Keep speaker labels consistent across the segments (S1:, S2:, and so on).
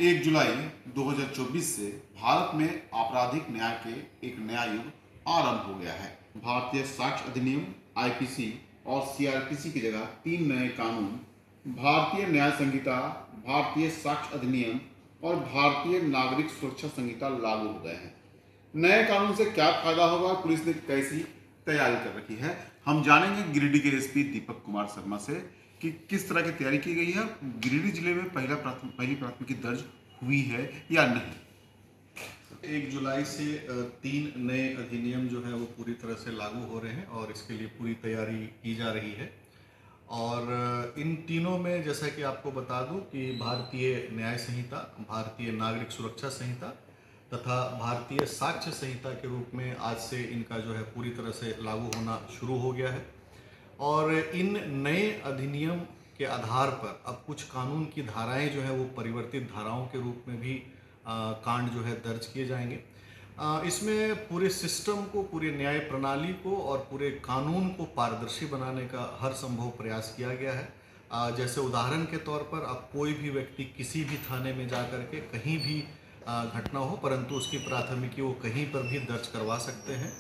S1: 1 जुलाई 2024 से भारत में आपराधिक न्याय के एक नया युग आरंभ हो गया है। भारतीय साक्ष्य अधिनियम आईपीसी और सीआरपीसी की जगह 3 नए कानून भारतीय न्याय संहिता, भारतीय साक्ष्य अधिनियम और भारतीय नागरिक सुरक्षा संहिता लागू हो गए हैं। नए कानून से क्या फायदा होगा, पुलिस ने कैसी तैयारी कर रखी है, हम जानेंगे गिरिडीह के एसपी दीपक कुमार शर्मा से कि किस तरह की तैयारी की गई है। गिरिडीह जिले में पहली प्राथमिकी दर्ज हुई है या नहीं।
S2: 1 जुलाई से 3 नए अधिनियम जो है वो पूरी तरह से लागू हो रहे हैं और इसके लिए पूरी तैयारी की जा रही है। और इन तीनों में जैसा कि आपको बता दूं कि भारतीय न्याय संहिता, भारतीय नागरिक सुरक्षा संहिता तथा भारतीय साक्ष्य संहिता के रूप में आज से इनका जो है पूरी तरह से लागू होना शुरू हो गया है। और इन नए अधिनियम के आधार पर अब कुछ कानून की धाराएं जो है वो परिवर्तित धाराओं के रूप में भी कांड जो है दर्ज किए जाएंगे। इसमें पूरे सिस्टम को, पूरे न्याय प्रणाली को और पूरे कानून को पारदर्शी बनाने का हर संभव प्रयास किया गया है। जैसे उदाहरण के तौर पर अब कोई भी व्यक्ति किसी भी थाने में जा कर के कहीं भी घटना हो, परंतु उसकी प्राथमिकी वो कहीं पर भी दर्ज करवा सकते हैं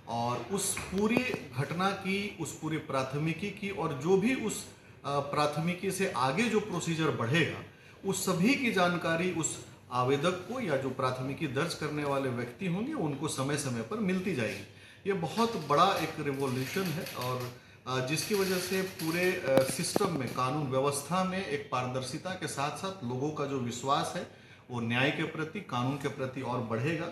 S2: और उस पूरी घटना की, उस पूरी प्राथमिकी की और जो भी उस प्राथमिकी से आगे जो प्रोसीजर बढ़ेगा उस सभी की जानकारी उस आवेदक को या जो प्राथमिकी दर्ज करने वाले व्यक्ति होंगे उनको समय समय पर मिलती जाएगी। ये बहुत बड़ा एक रिवॉल्यूशन है और जिसकी वजह से पूरे सिस्टम में, कानून व्यवस्था में एक पारदर्शिता के साथ साथ लोगों का जो विश्वास है वो न्याय के प्रति, कानून के प्रति और बढ़ेगा।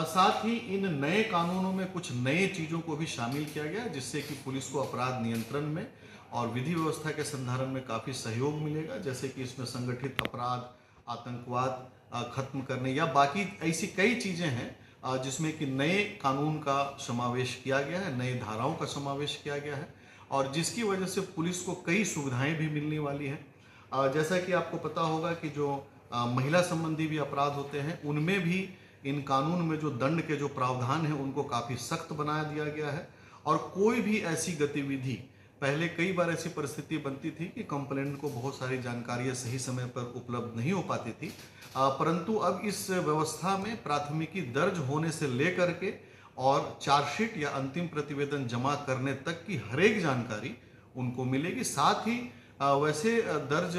S2: साथ ही इन नए कानूनों में कुछ नए चीज़ों को भी शामिल किया गया जिससे कि पुलिस को अपराध नियंत्रण में और विधि व्यवस्था के संधारण में काफ़ी सहयोग मिलेगा। जैसे कि इसमें संगठित अपराध, आतंकवाद खत्म करने या बाकी ऐसी कई चीज़ें हैं जिसमें कि नए कानून का समावेश किया गया है, नई धाराओं का समावेश किया गया है और जिसकी वजह से पुलिस को कई सुविधाएं भी मिलने वाली हैं। जैसा कि आपको पता होगा कि जो महिला संबंधी भी अपराध होते हैं उनमें भी इन कानून में जो दंड के जो प्रावधान हैं उनको काफ़ी सख्त बना दिया गया है और कोई भी ऐसी गतिविधि, पहले कई बार ऐसी परिस्थिति बनती थी कि कंप्लेंट को बहुत सारी जानकारियां सही समय पर उपलब्ध नहीं हो पाती थी, परंतु अब इस व्यवस्था में प्राथमिकी दर्ज होने से लेकर के और चार्जशीट या अंतिम प्रतिवेदन जमा करने तक की हर एक जानकारी उनको मिलेगी। साथ ही वैसे दर्ज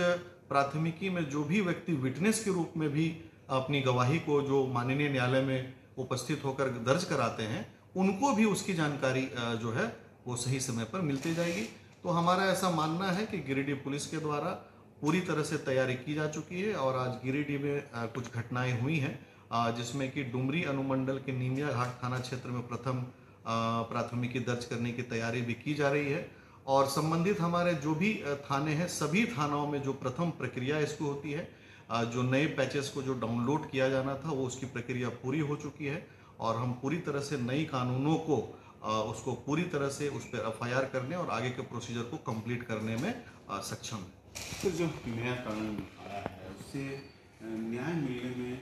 S2: प्राथमिकी में जो भी व्यक्ति विटनेस के रूप में भी अपनी गवाही को जो माननीय न्यायालय में उपस्थित होकर दर्ज कराते हैं उनको भी उसकी जानकारी जो है वो सही समय पर मिलती जाएगी। तो हमारा ऐसा मानना है कि गिरिडीह पुलिस के द्वारा पूरी तरह से तैयारी की जा चुकी है और आज गिरिडीह में कुछ घटनाएं हुई हैं जिसमें कि डुमरी अनुमंडल के नीमिया घाट थाना क्षेत्र में प्रथम प्राथमिकी दर्ज करने की तैयारी भी की जा रही है और संबंधित हमारे जो भी थाने हैं सभी थानों में जो प्रथम प्रक्रिया इसकी होती है, जो नए पैचेस को जो डाउनलोड किया जाना था वो उसकी प्रक्रिया पूरी हो चुकी है और हम पूरी तरह से नई कानूनों को उसको पूरी तरह से उस पर एफआईआर करने और आगे के प्रोसीजर को कंप्लीट करने में सक्षम है।
S1: तो जो नया कानून आया है उससे न्याय मिलने में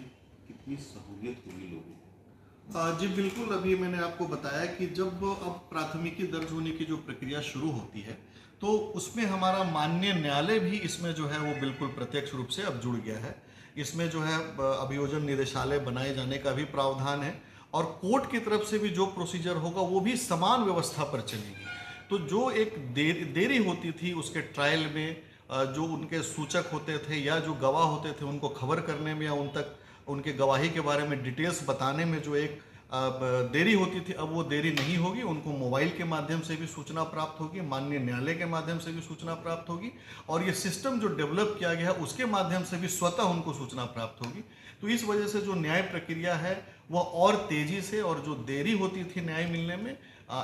S1: कितनी सहूलियत होगी लोगों को?
S2: जी बिल्कुल, अभी मैंने आपको बताया कि जब अब प्राथमिकी दर्ज होने की जो प्रक्रिया शुरू होती है तो उसमें हमारा माननीय न्यायालय भी इसमें जो है वो बिल्कुल प्रत्यक्ष रूप से अब जुड़ गया है। इसमें जो है अभियोजन निदेशालय बनाए जाने का भी प्रावधान है और कोर्ट की तरफ से भी जो प्रोसीजर होगा वो भी समान व्यवस्था पर चलेगी। तो जो एक देरी होती थी उसके ट्रायल में, जो उनके सूचक होते थे या जो गवाह होते थे उनको खबर करने में या उन तक उनके गवाही के बारे में डिटेल्स बताने में जो एक देरी होती थी, अब वो देरी नहीं होगी। उनको मोबाइल के माध्यम से भी सूचना प्राप्त होगी, माननीय न्यायालय के माध्यम से भी सूचना प्राप्त होगी और ये सिस्टम जो डेवलप किया गया है उसके माध्यम से भी स्वतः उनको सूचना प्राप्त होगी। तो इस वजह से जो न्याय प्रक्रिया है वह और तेजी से, और जो देरी होती थी न्याय मिलने में,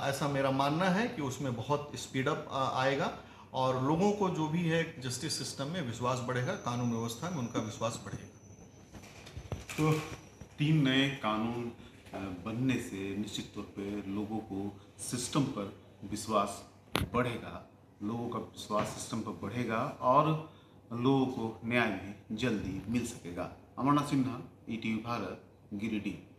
S2: ऐसा मेरा मानना है कि उसमें बहुत स्पीडअप आएगा और लोगों को जो भी है जस्टिस सिस्टम में विश्वास बढ़ेगा, कानून व्यवस्था में उनका विश्वास बढ़ेगा।
S1: तो 3 नए कानून बनने से निश्चित तौर पे लोगों को सिस्टम पर विश्वास बढ़ेगा, लोगों का विश्वास सिस्टम पर बढ़ेगा और लोगों को न्याय भी जल्दी मिल सकेगा। अमरनाथ सिन्हा, ईटीवी भारत, गिरिडीह।